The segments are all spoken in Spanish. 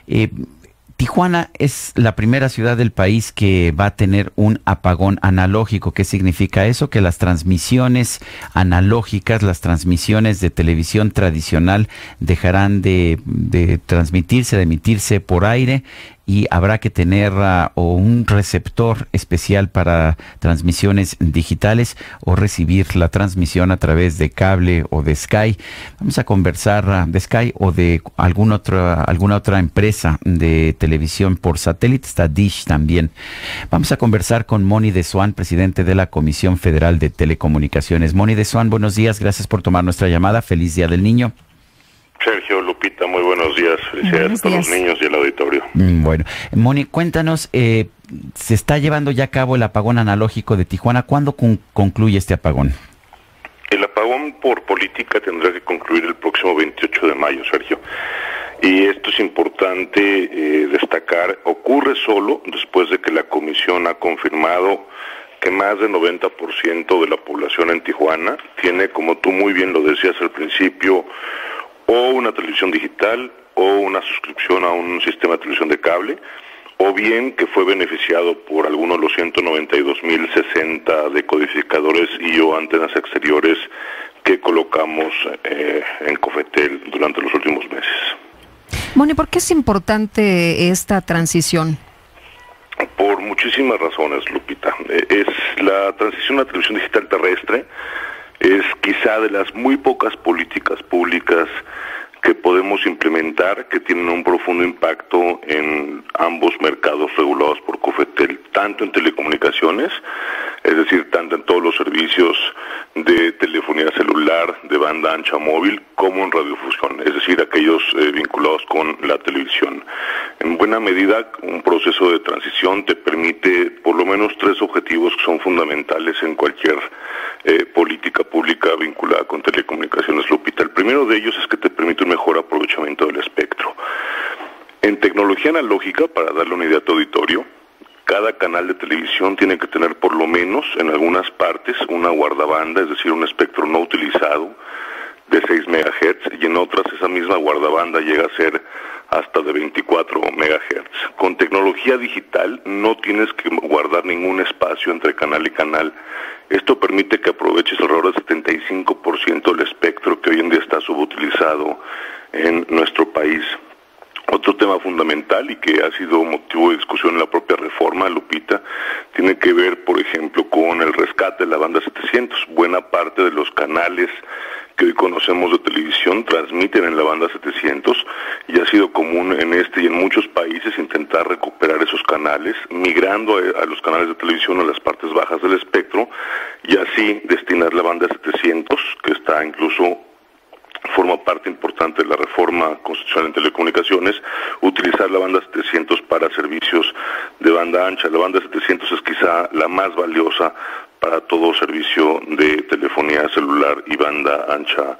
Eh, Tijuana es la primera ciudad del país que va a tener un apagón analógico. ¿Qué significa eso? Que las transmisiones analógicas, las transmisiones de televisión tradicional dejarán de transmitirse, de emitirse por aire, y habrá que tener o un receptor especial para transmisiones digitales o recibir la transmisión a través de cable o de Sky. Vamos a conversar de Sky o de alguna otra empresa de televisión por satélite. Está Dish también. Vamos a conversar con Moni de Swan, presidente de la Comisión Federal de Telecomunicaciones. Moni de Swan, buenos días. Gracias por tomar nuestra llamada. Feliz Día del Niño. Sergio, Lupita, muy buenos días. Felicidades a todos los niños y el auditorio. Bueno, Moni, cuéntanos, se está llevando ya a cabo el apagón analógico de Tijuana. ¿Cuándo concluye este apagón? El apagón por política tendrá que concluir el próximo 28 de mayo, Sergio. Y esto es importante destacar, ocurre solo después de que la comisión ha confirmado que más del 90% de la población en Tijuana tiene, como tú muy bien lo decías al principio, o una televisión digital o una suscripción a un sistema de televisión de cable, o bien que fue beneficiado por alguno de los 192.060 decodificadores y o antenas exteriores que colocamos en Cofetel durante los últimos meses. Moni, ¿por qué es importante esta transición? Por muchísimas razones, Lupita. Es la transición a la televisión digital terrestre. Es quizá de las muy pocas políticas públicas que podemos implementar que tienen un profundo impacto en ambos mercados regulados por Cofetel, tanto en telecomunicaciones, es decir, tanto en todos los servicios de telefonía celular de banda ancha móvil, como en radiofusión, es decir, aquellos vinculados con la televisión. En buena medida, un proceso de transición te permite por lo menos tres objetivos que son fundamentales en cualquier política pública vinculada con telecomunicaciones, Lupita. El primero de ellos es que te permite un mejor aprovechamiento del espectro. En tecnología analógica, para darle una idea a tu auditorio, cada canal de televisión tiene que tener por lo menos en algunas partes una guardabanda, es decir, un espectro no utilizado de 6 MHz, y en otras esa misma guardabanda llega a ser hasta de 24 MHz. Con tecnología digital no tienes que guardar ningún espacio entre canal y canal. Esto permite que aproveches alrededor del 75% del espectro que hoy en día está subutilizado en nuestro país. Otro tema fundamental y que ha sido motivo de discusión en la propia reforma, Lupita, tiene que ver, por ejemplo, con el rescate de la banda 700. Buena parte de los canales que hoy conocemos de televisión transmiten en la banda 700 y ha sido común en este y en muchos países intentar recuperar esos canales, migrando a los canales de televisión a las partes bajas del espectro y así destinar la banda 700, que está incluso forma parte importante de la reforma constitucional en telecomunicaciones, utilizar la banda 700 para servicios de banda ancha. La banda 700 es quizá la más valiosa para todo servicio de telefonía celular y banda ancha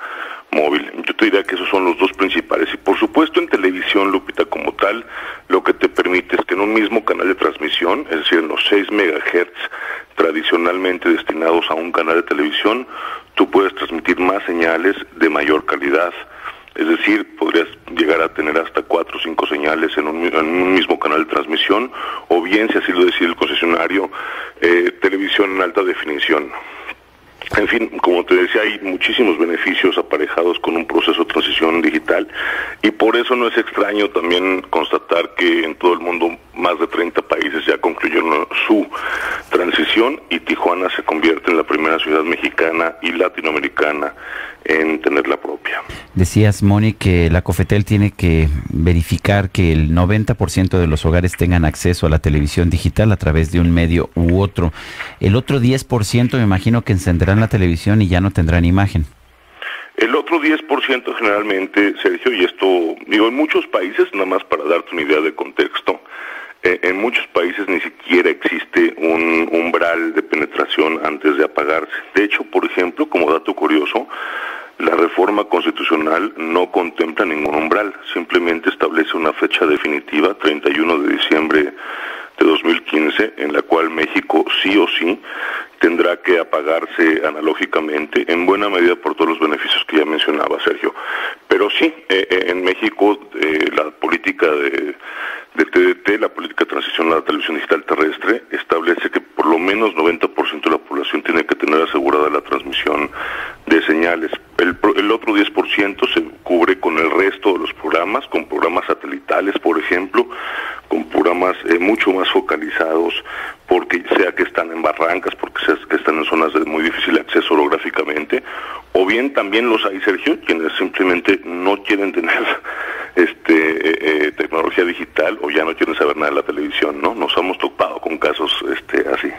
móvil. Yo te diría que esos son los dos principales. Y por supuesto en televisión, Lupita, como tal, lo que te permite es que en un mismo canal de transmisión, es decir, en los 6 MHz tradicionalmente destinados a un canal de televisión, tú puedes transmitir más señales de mayor calidad. Es decir, podrías llegar a tener hasta 4 o 5 señales en un mismo canal de transmisión, o bien, si así lo decide el concesionario, televisión en alta definición. En fin, como te decía, hay muchísimos beneficios aparejados con un proceso de transición digital y por eso no es extraño también constatar que en todo el mundo más de 30 países ya concluyeron su transición y Tijuana se convierte en la primera ciudad mexicana y latinoamericana en tener la propia. Decías, Moni, que la Cofetel tiene que verificar que el 90% de los hogares tengan acceso a la televisión digital a través de un medio u otro. El otro 10% me imagino que encenderán la televisión y ya no tendrán imagen. El otro 10% generalmente, Sergio, y esto digo en muchos países, nada más para darte una idea de contexto, en muchos países ni siquiera existe un umbral de penetración antes de apagarse. De hecho, por ejemplo, como dato curioso, la reforma constitucional no contempla ningún umbral, simplemente establece una fecha definitiva, 31 de diciembre de 2015, en la cual México sí o sí tendrá que apagarse analógicamente, en buena medida por todos los beneficios que ya mencionaba Sergio. Pero sí, en México la política de TDT, la política de transición a la televisión digital terrestre, establece que por lo menos 90% de la población tiene que tener asegurada la transmisión de señales. El otro 10% se cubre con el resto de los programas, con programas satelitales, por ejemplo, con programas mucho más focalizados, porque sea que están en barrancas, porque sea que están en zonas de muy difícil acceso orográficamente, o bien también los hay, Sergio, quienes simplemente no quieren tener tecnología digital o ya no quieren saber nada de la televisión, ¿no? Nos hemos topado con casos así.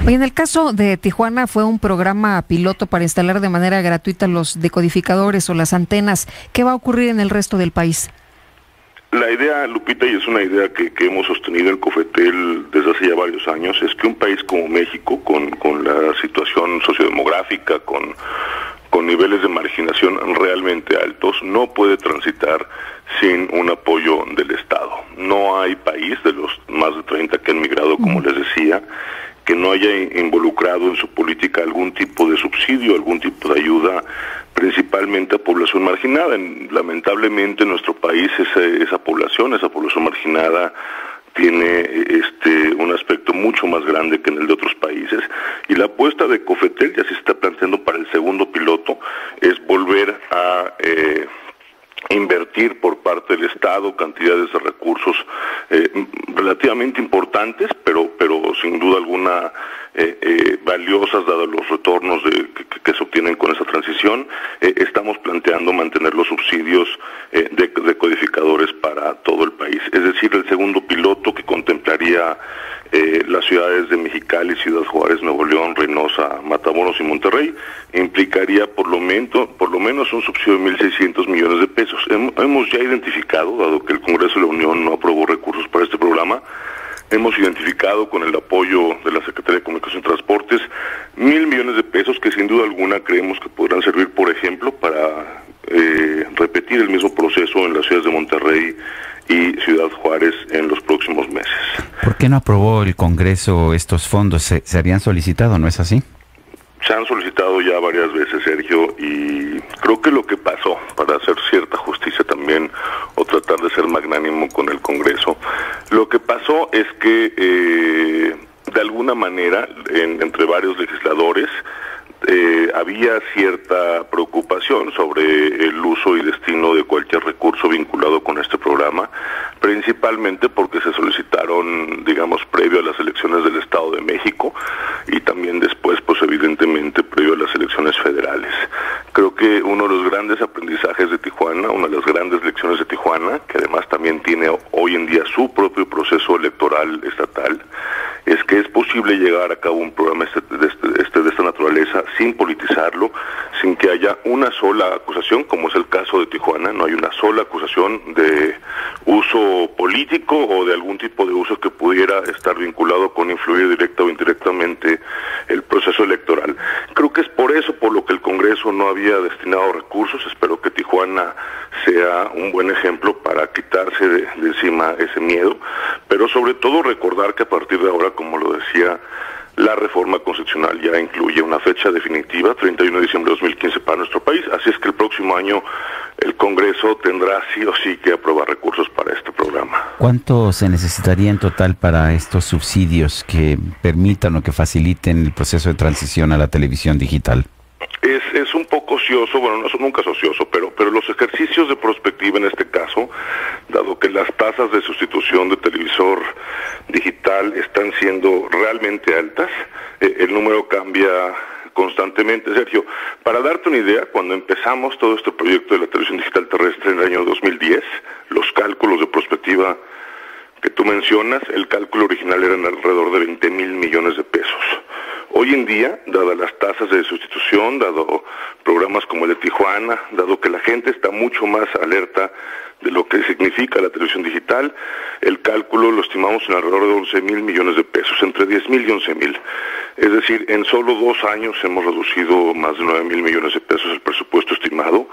Oye, en el caso de Tijuana fue un programa piloto para instalar de manera gratuita los decodificadores o las antenas. ¿Qué va a ocurrir en el resto del país? La idea, Lupita, y es una idea que hemos sostenido en COFETEL desde hace ya varios años, es que un país como México, con la situación sociodemográfica, con niveles de marginación realmente altos, no puede transitar sin un apoyo del Estado. No hay país de los más de 30 que han migrado, como les decía, que no haya involucrado en su política algún tipo de subsidio, algún tipo de ayuda, principalmente a población marginada. Lamentablemente en nuestro país esa población marginada tiene un aspecto mucho más grande que en el de otros países, y la apuesta de COFETEL, ya se está planteando para el segundo piloto, es volver a invertir por parte del Estado cantidades de recursos relativamente importantes, pero sin duda alguna valiosas dados los retornos que se obtienen con esa transición. Estamos planteando mantener los subsidios de codificadores para todo el país. Es decir, el segundo piloto, que contemplaría las ciudades de Mexicali, Ciudad Juárez, Nuevo León, Reynosa, Matamoros y Monterrey, implicaría por lo menos un subsidio de 1.600 millones de pesos. Hemos ya identificado, dado que el Congreso de la Unión no aprobó recursos para este programa, hemos identificado con el apoyo de la Secretaría de Comunicación y Transportes 1.000 millones de pesos que sin duda alguna creemos que podrán servir, por ejemplo, para repetir el mismo proceso en las ciudades de Monterrey y Ciudad Juárez en los próximos meses. ¿Por qué no aprobó el Congreso estos fondos? ¿Se habían solicitado, no es así? Se han solicitado ya varias veces, Sergio, y creo que lo que pasó, para hacer cierta justicia también, o tratar de ser magnánimo con el Congreso, lo que pasó es que de alguna manera entre varios legisladores había cierta preocupación sobre el uso y destino de cualquier recurso vinculado con este programa, principalmente porque se solicitaron, digamos, previo a las elecciones del Estado de México y también después, pues evidentemente, previo a las elecciones federales. Creo que uno de los grandes aprendizajes de Tijuana, una de las grandes lecciones de Tijuana, que además también tiene hoy en día su propio proceso electoral estatal, es que es posible llegar a cabo un programa de esta naturaleza sin politizarlo, sin que haya una sola acusación, como es el caso de Tijuana. No hay una sola acusación de uso político o de algún tipo de uso que pudiera estar vinculado con influir directa o indirectamente el proceso electoral. Creo que es por eso por lo que el Congreso no había destinado recursos. Espero que Tijuana sea un buen ejemplo para quitarse de encima ese miedo, pero sobre todo recordar que a partir de ahora, como lo decía, la reforma constitucional ya incluye una fecha definitiva, 31 de diciembre de 2015 para nuestro país, así es que el próximo año el Congreso tendrá sí o sí que aprobar recursos para este programa. ¿Cuánto se necesitaría en total para estos subsidios que permitan o que faciliten el proceso de transición a la televisión digital? Es un poco ocioso, bueno, no, nunca es ocioso, pero los ejercicios de prospectiva en este caso, dado que las tasas de sustitución de televisor digital están siendo realmente altas, el número cambia constantemente. Sergio, para darte una idea, cuando empezamos todo este proyecto de la televisión digital terrestre en el año 2010, los cálculos de prospectiva que tú mencionas, el cálculo original eran alrededor de 20,000 millones de pesos. Hoy en día, dadas las tasas de sustitución, dado programas como el de Tijuana, dado que la gente está mucho más alerta de lo que significa la televisión digital, el cálculo lo estimamos en alrededor de 11,000 millones de pesos, entre 10,000 y 11,000. Es decir, en solo 2 años hemos reducido más de 9,000 millones de pesos el presupuesto estimado,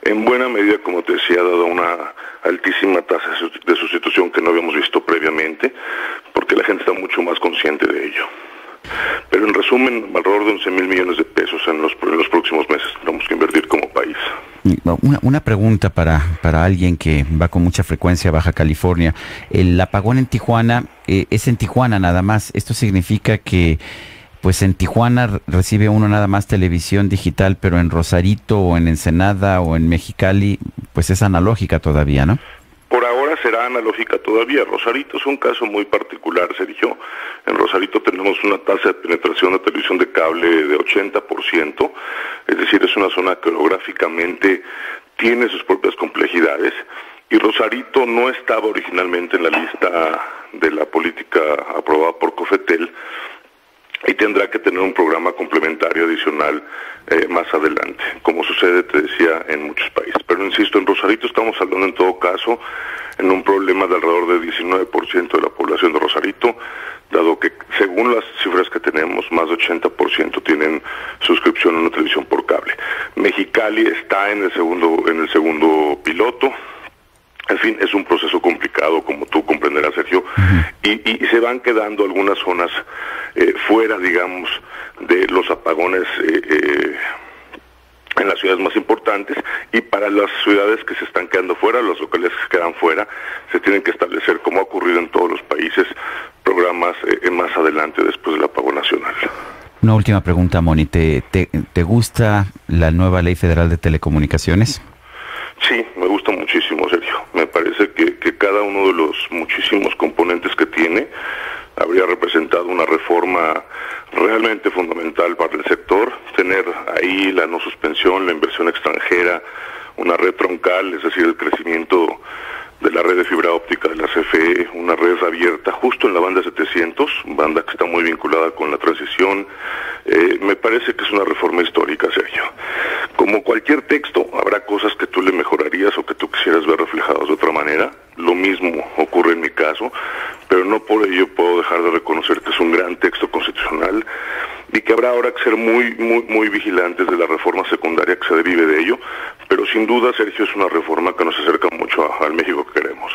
en buena medida, como te decía, dado una altísima tasa de sustitución que no habíamos visto previamente, porque la gente está mucho más consciente de ello. pero en resumen, alrededor de 11,000 millones de pesos en los próximos meses tenemos que invertir como país. Una pregunta para alguien que va con mucha frecuencia a Baja California. El apagón en Tijuana es en Tijuana nada más. ¿Esto significa que pues en Tijuana recibe uno nada más televisión digital, pero en Rosarito o en Ensenada o en Mexicali pues es analógica todavía, ¿no? Por ahora será analógica todavía. Rosarito es un caso muy particular, Sergio. En Rosarito tenemos una tasa de penetración de televisión de cable de 80%, es decir, es una zona que geográficamente tiene sus propias complejidades, y Rosarito no estaba originalmente en la lista de la política aprobada por COFETEL, y tendrá que tener un programa complementario adicional más adelante, como sucede, te decía, en muchos países. Pero insisto, en Rosarito estamos hablando en todo caso en un problema de alrededor del 19% de la población de Rosarito, dado que según las cifras que tenemos, más de 80% tienen suscripción a una televisión por cable. Mexicali está en el segundo piloto. En fin, es un proceso complicado, como tú comprenderás, Sergio, y se van quedando algunas zonas fuera, digamos, de los apagones en las ciudades más importantes, y para las ciudades que se están quedando fuera, los locales que se quedan fuera, se tienen que establecer, como ha ocurrido en todos los países, programas más adelante después del apagón nacional. Una última pregunta, Moni. ¿Te gusta la nueva Ley Federal de Telecomunicaciones? Sí, me gusta muchísimo, Sergio. Me parece que cada uno de los muchísimos componentes que tiene habría representado una reforma realmente fundamental para el sector. Tener ahí la no suspensión, la inversión extranjera, una red troncal, es decir, el crecimiento de la red de fibra óptica de la CFE, una red abierta justo en la banda 700, banda que está muy vinculada con la transición. Me parece que es una reforma histórica, Sergio. Como cualquier texto, habrá cosas que tú le mejorarías o que tú quisieras ver reflejadas de otra manera. Lo mismo ocurre en mi caso, pero no por ello puedo dejar de reconocer que es un gran texto constitucional y que habrá ahora que ser muy vigilantes de la reforma secundaria que se derive de ello, pero sin duda, Sergio, es una reforma que nos acerca mucho al México que queremos.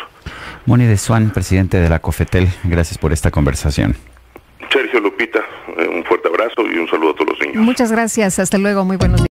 Moni de Suán, presidente de la COFETEL, gracias por esta conversación. Sergio, Lupita, un fuerte abrazo y un saludo a todos los niños. Muchas gracias, hasta luego, muy buenos días.